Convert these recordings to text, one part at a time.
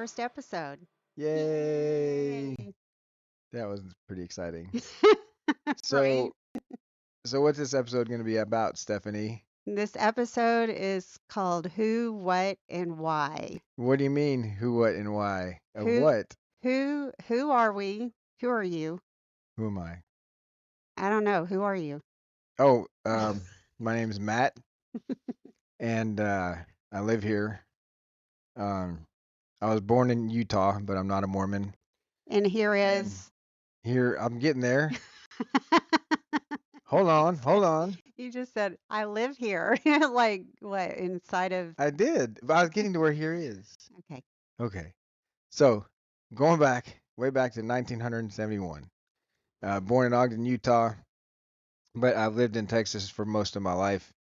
first episode. Yay! Yay. That was pretty exciting. Right? So, so what's this episode going to be about, Stephanie? This episode is called Who, What, and Why. What do you mean? Who, what, and why? Of Who what? who are we? Who are you? Who am I? I don't know. Who are you? Oh, my name's Matt, and I live here. Um, I was born in Utah, but I'm not a Mormon. And here And is here, I'm getting there. Hold on, hold on. you just said I live here. Like what inside of I did, but I was getting to where here is. okay. Okay. So, going back, way back to 1971. Born in Ogden, Utah, but I've lived in Texas for most of my life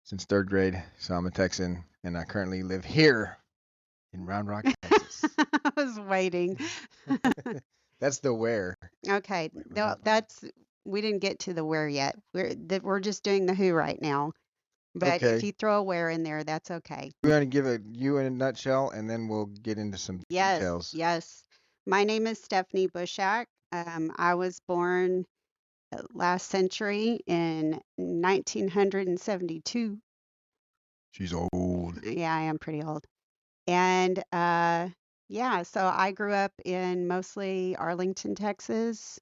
since third grade. So I'm a Texan, and I currently live here in Round Rock, Texas. I was waiting. That's the where. Okay. Wait, No, that's we didn't get to the where yet. We're just doing the who right now. But if okay. you throw a where in there, that's okay. We're going to give it you in a nutshell, and then we'll get into some Yes, details. yes. My name is Stephanie Bushak. I was born last century in 1972. She's old. Yeah, I am pretty old. And yeah, so I grew up in mostly Arlington, Texas.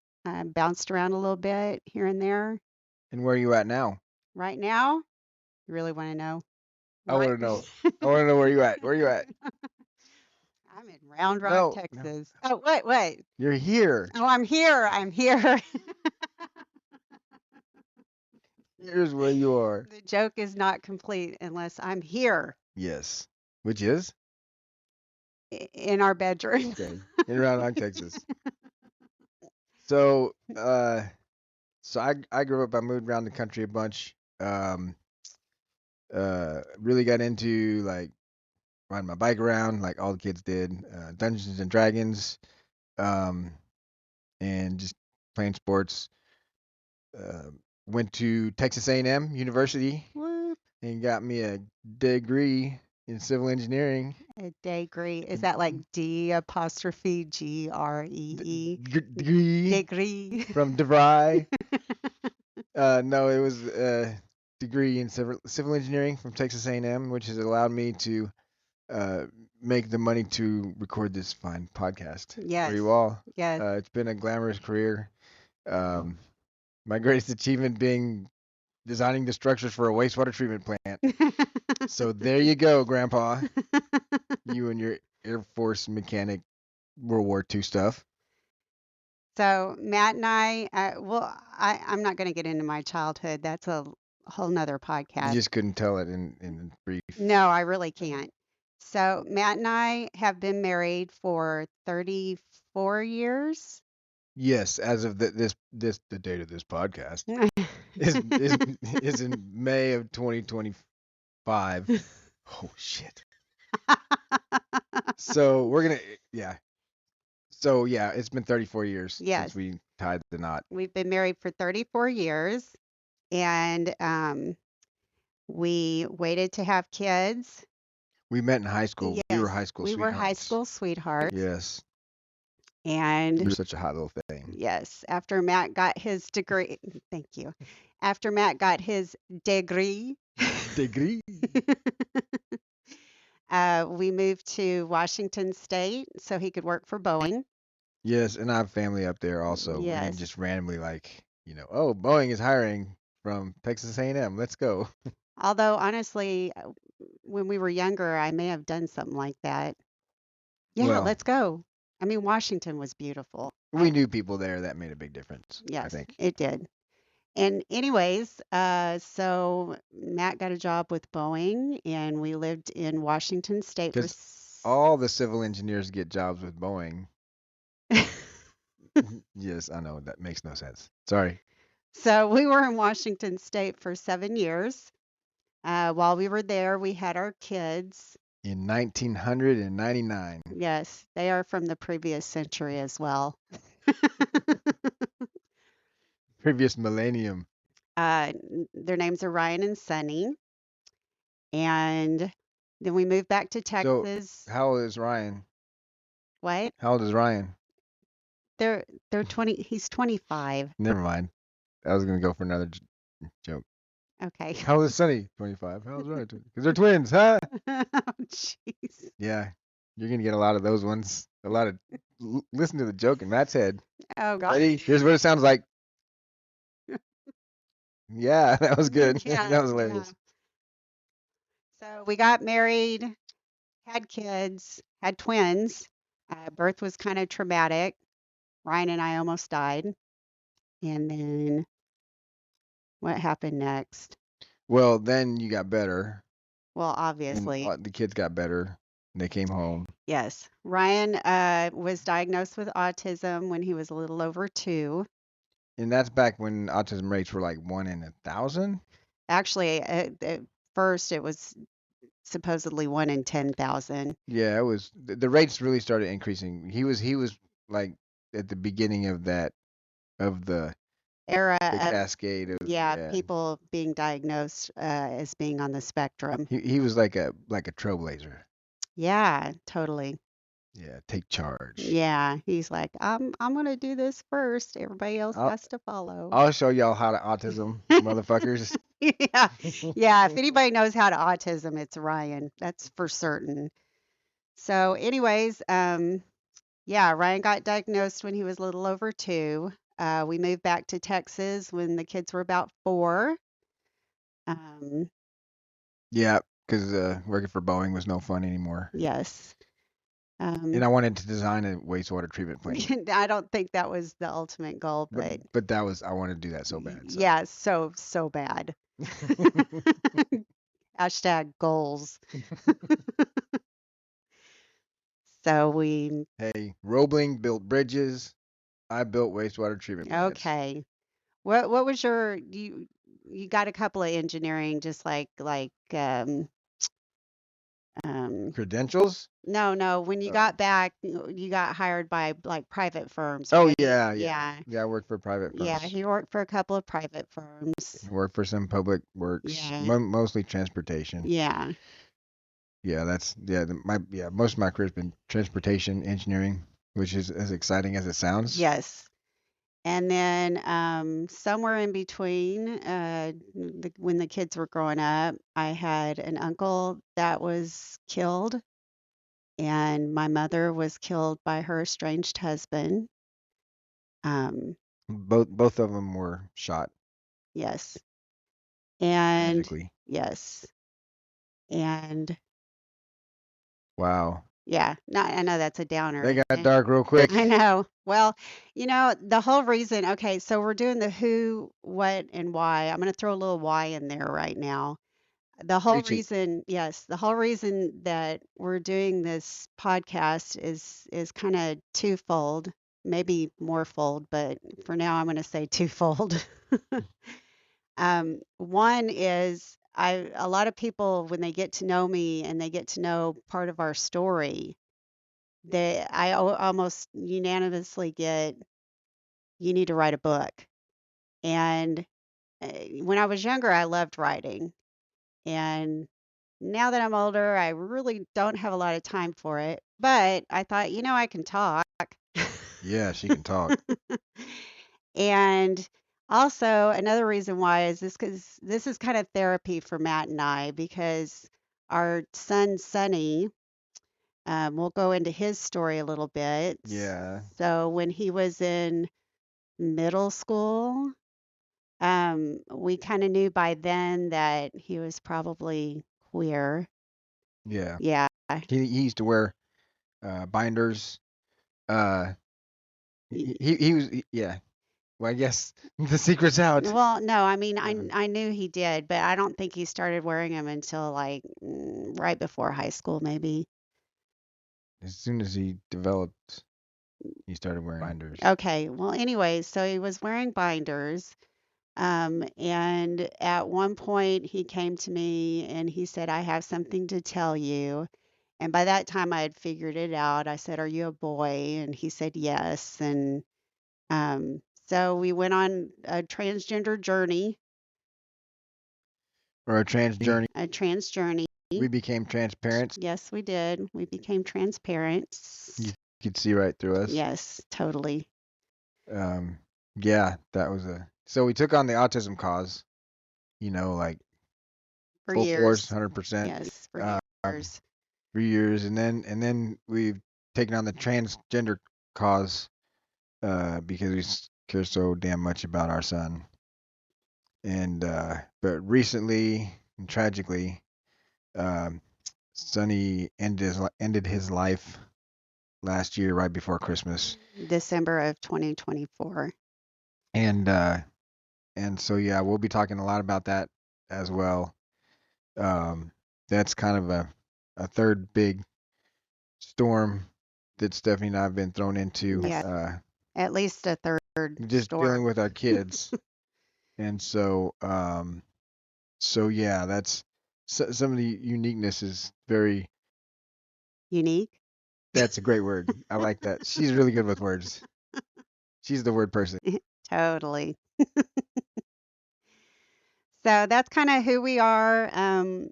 Bounced around a little bit here and there. And where are you at now? Right now, you really want to know? I want Right. to know. I want to know where you at. Where you at? I'm in Round Rock, No, no. Texas. Oh, wait, wait. You're here. Oh, I'm here. I'm here. Here's where you are. The joke is not complete unless I'm here Yes. Which is? in our bedroom. Okay. In Round Rock, Texas. So, I grew up. I moved around the country a bunch. Um, really got into like riding my bike around, like all the kids did. Dungeons and Dragons. Um, and just playing sports. Uh, Went to Texas A&M University Whoop. and got me a degree in civil engineering. A degree. Is that like D apostrophe G R E E? Degree Degree. from DeVry. No, it was a degree in civil engineering from Texas A&M, which has allowed me to uh, make the money to record this fine podcast for Yes. you all. Yes. It's been a glamorous career. My greatest achievement being designing the structures for a wastewater treatment plant. So there you go, Grandpa. You and your Air Force mechanic World War II stuff. So Matt and I'm not going to get into my childhood. That's a whole nother You podcast. just couldn't tell it in brief. No, I really can't. So Matt and I have been married for 34 years. Yes, as of the date of this podcast is in May of 2025. Oh shit. So we're gonna yeah. So yeah, it's been 34 years Yes. since we tied the knot. We've been married for 34 years, and we waited to have kids. We met in high school. We were Yes, high school we were high sweethearts. school sweethearts. Yes. And You're such a hot little thing. yes, after Matt got his degree, thank you. After Matt got his degree, Degree. we moved to Washington State so he could work for Boeing. Yes, and I have family up there also. We Yes. didn't just randomly oh, Boeing is hiring from Texas A&M. Let's go. Although honestly, when we were younger, I may have done something like that. Yeah, Well, let's go. I mean, Washington was beautiful. we knew people there that made a big difference. I Yes, think. it did. And anyways, so Matt got a job with Boeing, and we lived in Washington State for. Because all the civil engineers get jobs with Boeing. Yes, I know that makes no sense. Sorry. So we were in Washington State for 7 years. While we were there, we had our kids. In 1999. Yes, they are from the previous century as well. Previous millennium. Their names are Ryan and Sonny. And then we moved back to So, Texas. how old is Ryan? What? How old is Ryan? They're 20. He's 25. Never mind. I was gonna go for another joke. Okay. How old is Sonny? 25. How old is Ryan? Because they're twins, huh? Oh, jeez. Yeah, you're gonna get a lot of those ones. A lot of listen to the joke in Matt's head. Oh God. Ready? Here's what it sounds like. Yeah, that was good. Yeah, That was yeah. hilarious. So we got married, had kids, had twins. Birth was kind of traumatic. Ryan and I almost died. And then what happened next? Well, then you got better, Well, and obviously, the kids got better. And they came home, yes. Ryan was diagnosed with autism when he was a little over 2. and that's back when autism rates were like 1 in 1,000. Actually, at first it was supposedly 1 in 10,000. Yeah, it was the rates really started increasing. He was like at the beginning of that of Era the of, cascade of yeah, yeah. people being diagnosed as being on the spectrum. He was like a trailblazer. Yeah, totally. Yeah, take charge. Yeah, he's like, I'm gonna do this first. Everybody else I'll has to follow. I'll show y'all how to autism, motherfuckers. Yeah, yeah. If anybody knows how to autism, it's Ryan. That's for certain. So, anyways, yeah, Ryan got diagnosed when he was a little over 2. We moved back to Texas when the kids were about 4. Um, Yeah, because working for Boeing was no fun anymore. yes. And Um, I wanted to design a wastewater treatment plant. I don't think that was the ultimate goal, But but but that was I wanted to do that so bad. So yeah, so bad. Hashtag goals. So we, hey, Roebling built bridges. I built wastewater treatment plants. okay. What was your, you got a couple of engineering, just like um Credentials? no, no, when you Oh. got back, you got hired by like private firms, Oh right? yeah, yeah. Yeah. Yeah, I worked for private Yeah, firms. he worked for a couple of private firms. I worked for some public works, Yeah. mostly transportation. Yeah. Yeah, that's yeah, most of my career's been transportation engineering, which is as exciting as it sounds. Yes. And then somewhere in between, when the kids were growing up, I had an uncle that was killed, and my mother was killed by her estranged husband. Um, Both of them were shot yes. And tragically. yes. And Wow. yeah, not, I know that's a They downer. got dark real quick. I know. Well, the whole reason, okay, so we're doing the who, what, and why. I'm going to throw a little why in there right now. The whole Preach it. reason, yes, the whole reason that we're doing this podcast is kind of twofold, maybe morefold, but for now I'm going to say twofold. One is a lot of people when they get to know me and they get to know part of our story, almost unanimously get, you need to write a book. And when I was younger, I loved writing. And now that I'm older, I really don't have a lot of time for it. But I thought, I can talk. Yeah, she can talk. And also, another reason why is this because this is kind of therapy for Matt and I because our son, Sonny, we'll go into his story a little bit. Yeah. So, when he was in middle school, we kind of knew by then that he was probably queer. Yeah. Yeah. He used to wear binders. Uh he was yeah. Well, I guess the secret's out. Well, no, I mean, Uh, I knew he did, but I don't think he started wearing them until like right before high school, maybe. as soon as he developed, he started wearing binders. Okay, well, anyway, so he was wearing binders. And at one point he came to me and he said, I have something to tell you. And by that time I had figured it out. I said, Are you a boy? And he said, Yes. And so we went on a transgender journey, Or a trans journey. a trans journey. We became transparent. Yes, we did. We became transparent. could see right through us. Yes, totally. Um, yeah, that was so we took on the autism cause, like For full force, years. 100%, Yes, for uh, years. for years, and then we've taken on the transgender cause, because we care so damn much about our son. And but recently, and tragically, um, Sonny ended his life last year, right before Christmas. December of 2024. And so yeah, we'll be talking a lot about that as well. Um, that's kind of a third big storm that Stephanie and I have been thrown into. Yeah, at least a third Just storm. dealing with our kids. And so yeah, that's some of the uniqueness is very. Unique. That's a great word. I like that. She's really good with words. She's the word person. Totally. So that's kind of who we are.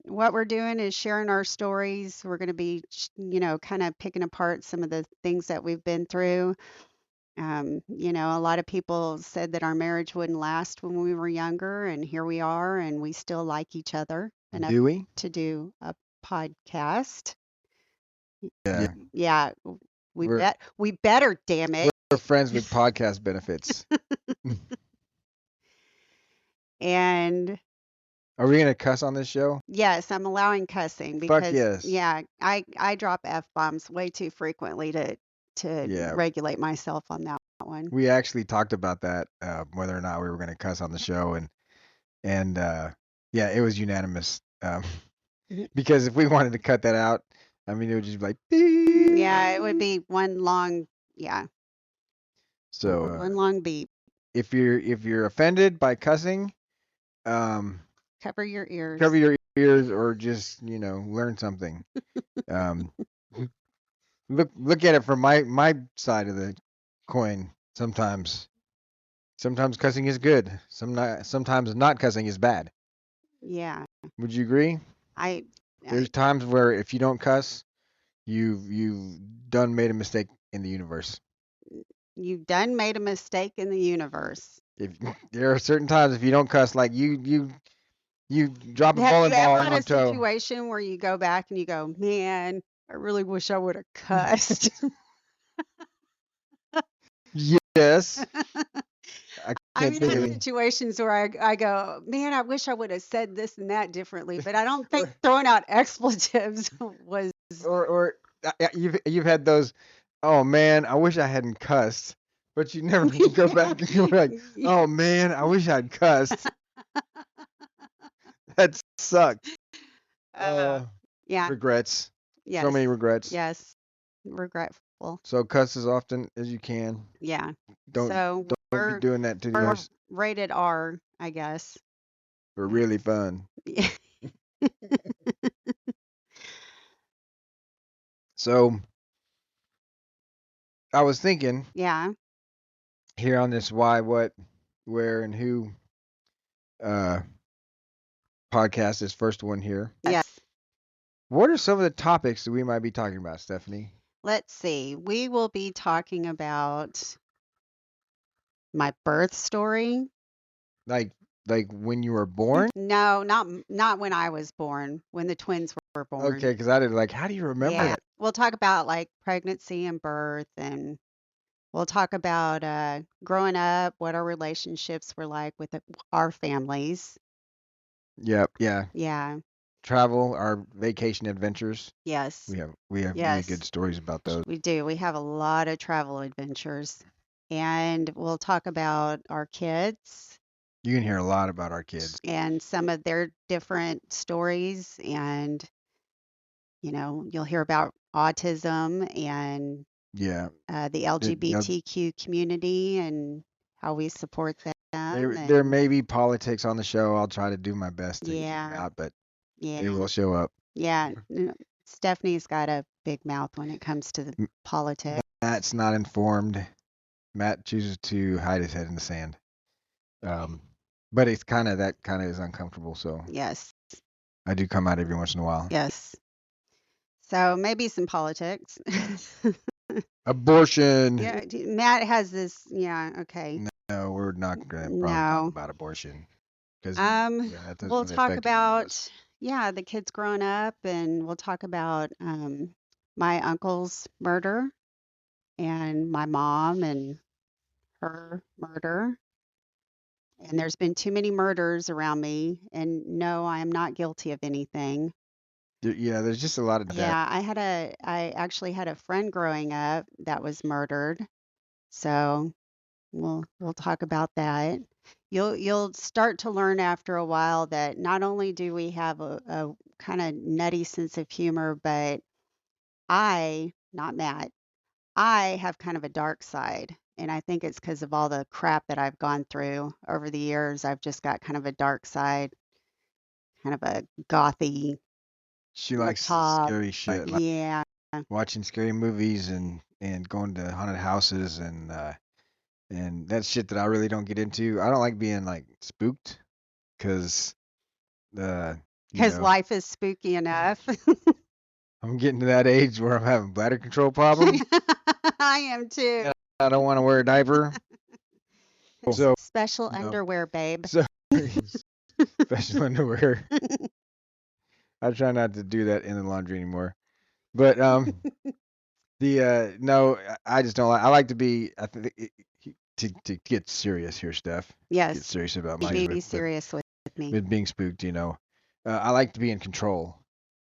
What we're doing is sharing our stories. We're going to be, kind of picking apart some of the things that we've been through. A lot of people said that our marriage wouldn't last when we were younger, and here we are, and we still like each other enough Do we? to do a podcast. Yeah. Yeah, We're we better, damn it. we're friends with podcast benefits. And Are we gonna cuss on this show? yes, I'm allowing cussing Fuck because yes. yeah, I drop F-bombs way too frequently to Yeah. regulate myself on that one. We actually talked about that, whether or not we were gonna cuss on the show, and yeah, it was unanimous. Mhm. Because if we wanted to cut that out, I mean, it would just be like beep. Yeah, it would be one long, yeah, So one long beep. if you're offended by cussing, um, Cover your cover ears. your ears or just learn something. Um, look at it from my side of the coin. Sometimes cussing is good. Sometimes not cussing is bad. Yeah, Would you agree? I, There's I times where if you don't cuss, you've done made a mistake in the universe. you've done made a mistake in the universe. If there are certain times if you don't cuss, like you drop a Have bowling you ever ball on had one a toe. situation where you go back and you go, man, I really wish I would have cussed? Yes, I I've can't think had of any. situations where I go, man, I wish I would have said this and that differently, but I don't think throwing out expletives was, Or you've had those. Oh man, I wish I hadn't cussed. But you never go back and you're like, oh man, I wish I'd cussed. That sucked. uh, yeah, Regrets. So yes, many regrets. yes, regretful. So cuss as often as you can. Yeah. Don't So don't be doing that to the we're others rated R, I guess. for really fun. Yeah. So I was thinking Yeah. here on this why, what, where, and who uh podcast, this first one here. Yes. What are some of the topics that we might be talking about, Stephanie? Let's see. We will be talking about my birth story. Like when you were born? No, not when I was born, when the twins were born. Okay, because I did like, how do you remember Yeah. that? We'll talk about like pregnancy and birth, and we'll talk about growing up, what our relationships were like with our families. Yep, yeah. Yeah. Travel, our vacation adventures. Yes. We have really good Yes. stories about those. We do. We have a lot of travel adventures. And we'll talk about our kids You can hear a lot about our kids. and some of their different stories. And, you'll hear about autism and Yeah. the They'll- LGBTQ community and how we support them. there And may be politics on the show. I'll try to do my best to keep it yeah, out, but yeah, they will show up. yeah. Stephanie's got a big mouth when it comes to the M- politics. Matt's not informed. Matt chooses to hide his head in the sand. But it's kind of is uncomfortable. So Yes, I do come out every once in a while. yes. So maybe some politics. Abortion. Yeah, Matt has this. Yeah, okay. No, we're not going to probably talk No. about abortion because yeah, that We'll doesn't talk affect any of us. about, yeah, the kids growing up, and we'll talk about my uncle's murder and my mom and her murder. And there's been too many murders around me, and no, I am not guilty of anything. Yeah, there's just a lot of that. Yeah, I actually had a friend growing up that was murdered. So we'll talk about that. You'll start to learn after a while that not only do we have a kind of nutty sense of humor, but not Matt, I have kind of a dark side. And I think it's because of all the crap that I've gone through over the years. I've just got kind of a dark side, kind of a gothy, She likes macabre. scary shit, like Yeah, watching scary movies and going to haunted houses and that's shit that I really don't get into. I don't like being like spooked because uh you because know life is spooky enough. I'm getting to that age where I'm having bladder control problems. I am too. And I don't want to wear a diaper. So Special you know, underwear, babe. so special underwear. I try not to do that in the laundry anymore. But the no, I just don't like. I like to be. I think to get serious here, Steph. Get Yes, serious about my be serious with me. with being spooked. I like to be in control,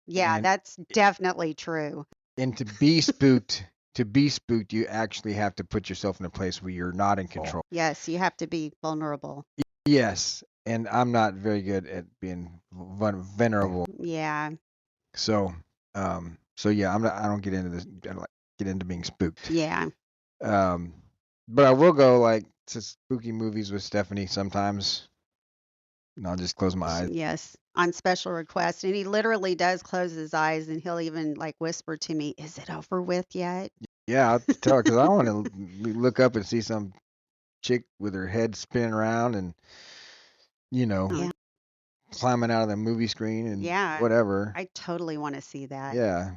Yeah, and that's definitely true. to be spooked. To be spooked, you actually have to put yourself in a place where you're not in control. Yes, you have to be vulnerable. Yes, and I'm not very good at being venerable. Yeah, So yeah, I'm not. I don't get into this. I don't like get into being spooked. yeah. Um, but I will go like to spooky movies with Stephanie sometimes, and I'll just close my eyes. Yes, on special request. And he literally does close his eyes and he'll even like whisper to me, "Is it over with yet?" Yeah, I'll tell her because I want to look up and see some chick with her head spinning around and you know Yeah. climbing out of the movie screen and Yeah, whatever. I totally want to see that. Yeah.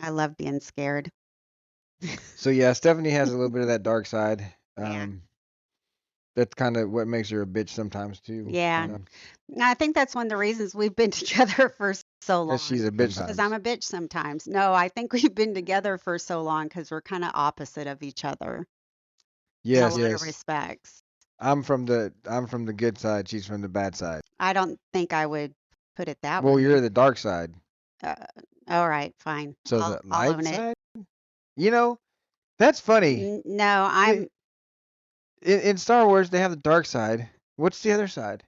I love being scared. So yeah, Stephanie has a little bit of that dark side. Yeah. That's kind of what makes her a bitch sometimes too. Yeah. I think that's one of the reasons we've been together for so Because she's long. a bitch Because I'm sometimes. a bitch sometimes. No, I think we've been together for so long because we're kind of opposite of each other in a Yes, lot of yes. respects. I'm from the good side. She's from the bad side. I don't think I would put it that Well, you're way. the dark side. Uh, all right, fine. So the I'll light own it. side. You know, that's funny. No, I- in Star Wars, they have the dark side. What's the other side?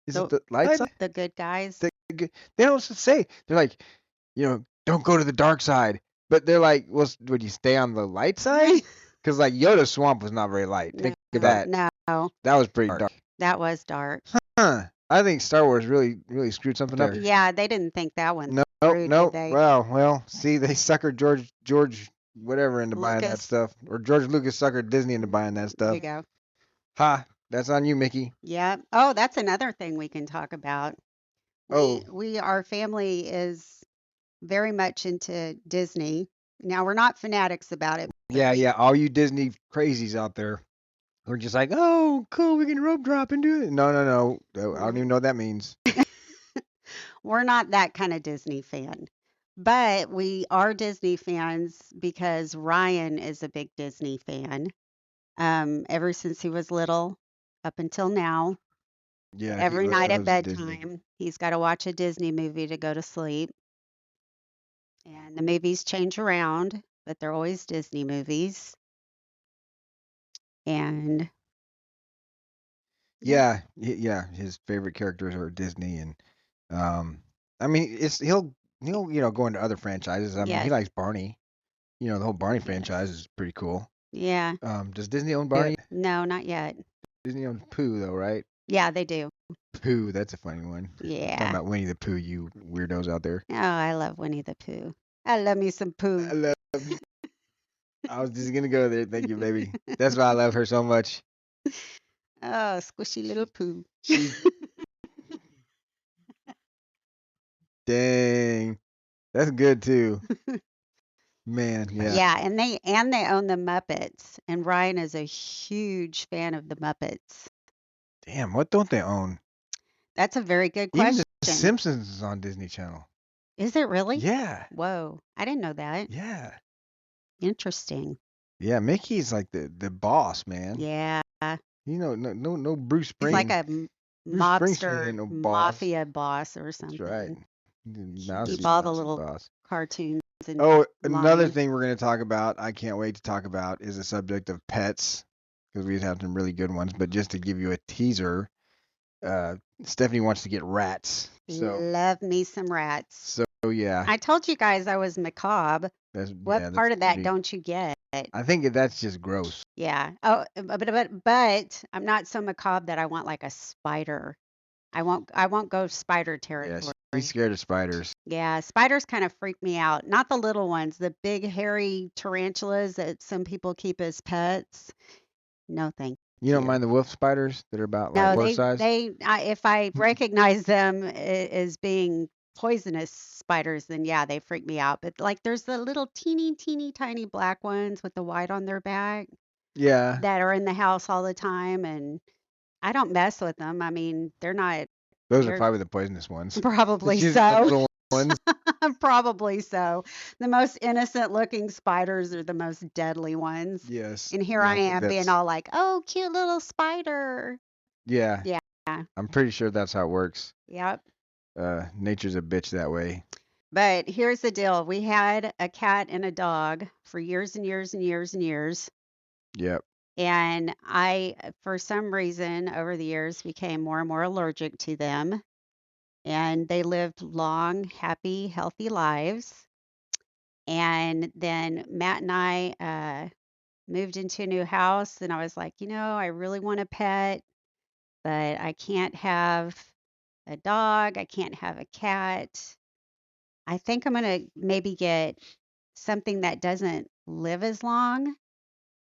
Is it the the light side? the good guys. They don't say. They're like, don't go to the dark side. But they're like, well, would you stay on the light side? Because like Yoda's swamp was not very light. Think of that. No, That was pretty dark. that was dark. Huh. I think Star Wars really screwed something up. Yeah, they didn't think that one No, through, did no. they? Well, see, they suckered George whatever into buying that Lucas, stuff, or George Lucas suckered Disney into buying that there stuff. you go. Ha, that's on you, Mickey. Yeah. Oh, that's another thing we can talk about. Oh, Our family is very much into Disney. Now, we're not fanatics about it, but yeah. All you Disney crazies out there, we're just like, oh, cool, we can rope drop and do it. No. I don't even know what that means. we're not that kind of Disney fan. But we are Disney fans because Ryan is a big Disney fan. Ever since he was little up until now, Yeah, he every night at loves Disney. bedtime, he's got to watch a Disney movie to go to sleep. And the movies change around, but they're always Disney movies. And Yeah. His favorite characters are Disney, and um, I mean, he'll go into other franchises. I mean, he yes, likes Barney. The whole Barney yes, franchise is pretty cool. yeah. Does Disney own Barney? No, not yet. Disney owns Pooh, though, right? Yeah, they do. Pooh, that's a funny one. I'm talking Yeah. about Winnie the Pooh, you weirdos out there. Oh, I love Winnie the Pooh. I love me some Pooh. I love. I was just gonna go there. Thank you, baby. That's why I love her so much. Oh, squishy little Pooh. She's dang. That's good too. Man, yeah. Yeah, and they own the Muppets, and Ryan is a huge fan of the Muppets. Damn, what don't they own? That's a very good Even The question. Simpsons is on Disney Channel. Is it really? Yeah, Whoa, I didn't know that. yeah, Interesting. yeah. Mickey's like the boss, man. Yeah. No Bruce He's like Springsteen. a Bruce Springsteen mobster ain't no boss. mafia boss or That's right. something. Mouse Keep is all the not the little boss. cartoons and Oh, another lines. thing we're going to talk about, I can't wait to talk about, is the subject of pets, because we have some really good ones. But just to give you a teaser, uh, Stephanie wants to get rats. Love me some rats. So yeah, I told you guys I was macabre. What that's part of that pretty. don't you get? I think that's just gross. Yeah. Oh, but I'm not so macabre that I want like a spider. I won't go spider Yeah, territory. she's scared of spiders. Yeah, spiders kind of freak me out. Not the little ones, the big hairy tarantulas that some people keep as pets. No, thank You don't you. mind the wolf spiders that are about like No, horse size? if I recognize them as being poisonous spiders, then yeah, they freak me out. But like there's the little teeny tiny black ones with the white on their back Yeah, that are in the house all the time, and I don't mess with them. I mean, those are they're probably the poisonous ones. probably It's usually the so. little ones. Probably so. The most innocent looking spiders are the most deadly ones. Yes, And here yeah, I I think am being that's all like, "Oh, cute little spider." yeah. Yeah. I'm pretty sure that's how it works. Yep. Nature's a bitch that way. But here's the deal. We had a cat and a dog for years and years and years and years. Yep. And I, for some reason, over the years became more and more allergic to them. And they lived long, happy, healthy lives. And then Matt and I moved into a new house. And I was like, I really want a pet, but I can't have a dog. I can't have a cat. I think I'm going to maybe get something that doesn't live as long.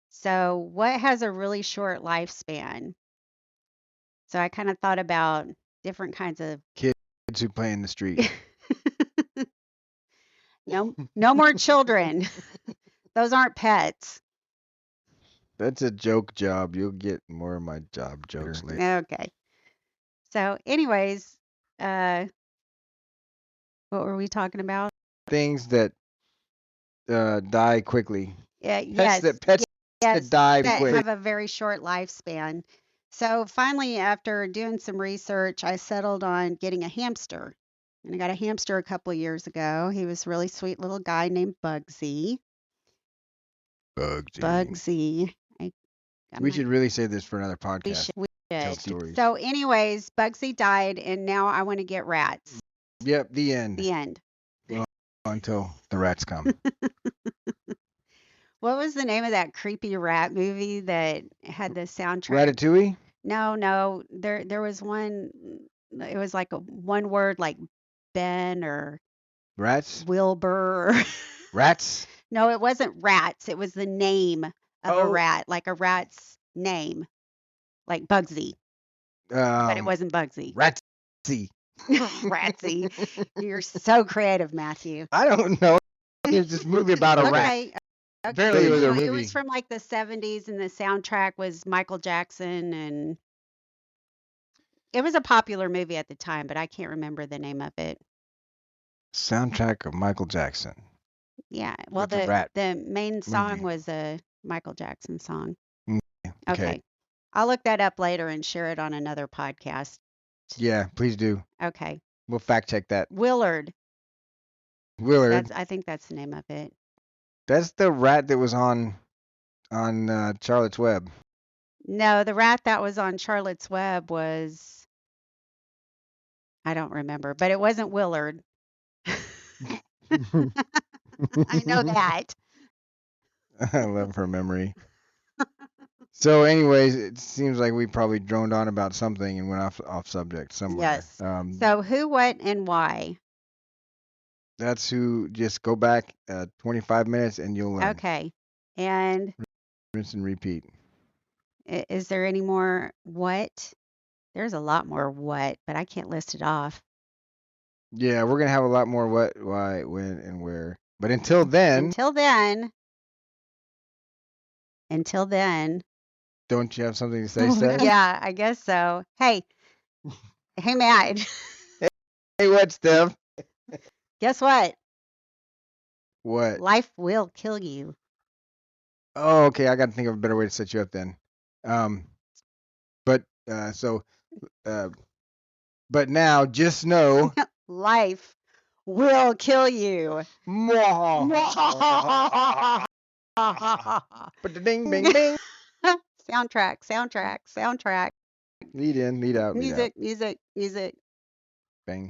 So, what has a really short lifespan? So, I kind of thought about different kinds of Kids who play in the street. no more children. Those aren't pets. That's a joke job. You'll get more of my job jokes later. Okay. So, anyways, uh, what were we talking about? Things that die quickly. Yeah, Pets that yes, die that quick. have a very short lifespan. So finally, after doing some research, I settled on getting a hamster. And I got a hamster a couple of years ago. He was a really sweet little guy named Bugsy. Bugsy. Bugsy. I'm We not, should really say this for another we podcast. should, we Tell should. stories. So, anyways, Bugsy died, and now I want to get rats. Yep, the end. The end. Well, until the rats come. What was the name of that creepy rat movie that had the soundtrack? Ratatouille? No. There was one. It was like a one word, like Ben or Rats? Wilbur. Rats? No, it wasn't rats. It was the name of a Oh, rat, like a rat's name, like Bugsy, but it wasn't Bugsy. Ratsy. Ratsy. You're so creative, Matthew. I don't know. There's this movie about a rat. Okay. Apparently it was a It movie. was from like the 70s, and the soundtrack was Michael Jackson, and it was a popular movie at the time, but I can't remember the name of it. Soundtrack of Michael Jackson Yeah, well, with the rat the main song movie. was a Michael Jackson song. Okay. Okay. I'll look that up later and share it on another podcast. Yeah, please do. Okay. We'll fact check that. Willard. Willard. I think that's the name of it. That's the rat that was on Charlotte's Web. No, the rat that was on Charlotte's Web was, I don't remember, but it wasn't Willard. I know that. I love her memory. So, anyways, it seems like we probably droned on about something and went off subject somewhere. Yes. So who, what, and why? That's who. Just go back 25 minutes and you'll learn. Okay. And Rinse and repeat. is there any more what? There's a lot more what, but I can't list it off. Yeah, we're gonna have a lot more what, why, when, and where. But until then, Until then, until then. don't you have something to say, Steph? Yeah, I guess so. Hey, Matt. Hey, what, Steph? Guess what? What? Life will kill you. Oh, okay. I got to think of a better way to set you up then. Um, but so, uh, but now just know. Life will kill you. But the ding, bing, bing. Soundtrack, soundtrack, soundtrack. Lead in, lead out, lead out. Music, music, music.